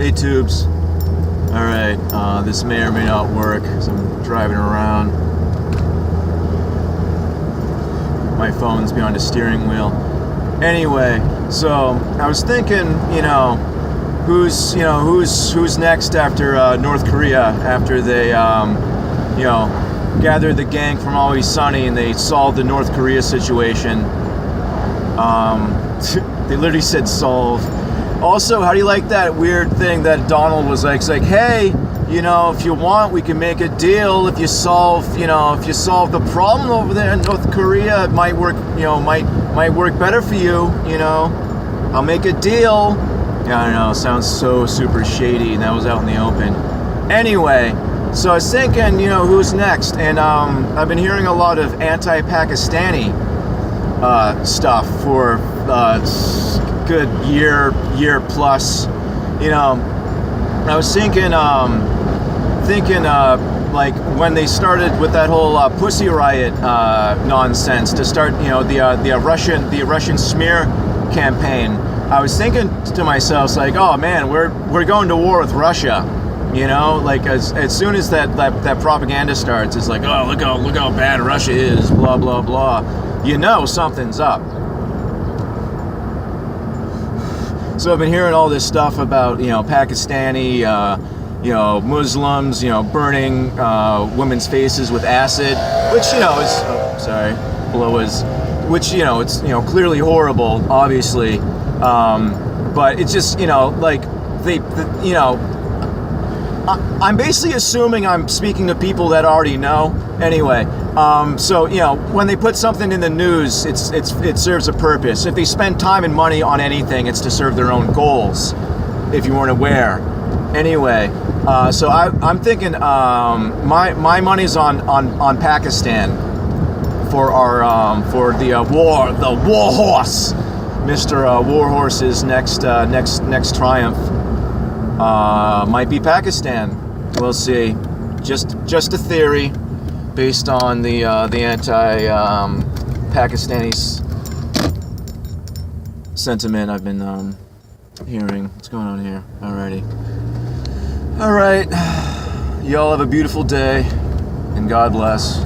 Hey tubes. Alright, this may or may not work because I'm driving around. My phone's behind the steering wheel. Anyway, so I was thinking, who's next after North Korea, after they, gathered the gang from Always Sunny and they solved the North Korea situation. They literally said solve. Also, how do you like that weird thing that Donald was like? It's like, hey, if you want, we can make a deal. If you solve the problem over there in North Korea, it might work. Might work better for you. I'll make a deal. Yeah, I don't know. Sounds so super shady, and that was out in the open. Anyway, so I was thinking, who's next? And I've been hearing a lot of anti-Pakistani stuff for good year plus. I was thinking like when they started with that whole Pussy Riot nonsense to start, the Russian smear campaign. I was thinking to myself, like, oh man, we're going to war with Russia. Like as soon as that propaganda starts, it's like, oh, look how bad Russia is, blah blah blah. Something's up. So I've been hearing all this stuff about, Pakistani, Muslims, burning women's faces with acid, which, it's, clearly horrible, obviously. But it's just, I'm basically assuming I'm speaking to people that already know. Anyway, so when they put something in the news, it serves a purpose. If they spend time and money on anything, it's to serve their own goals. If you weren't aware. Anyway, so I'm thinking my money's on Pakistan for our for the war horse, Mr. Warhorse's next triumph. Might be Pakistan. We'll see. Just a theory based on the anti-Pakistani sentiment I've been hearing. What's going on here? Alrighty. Alright. Y'all have a beautiful day, and God bless.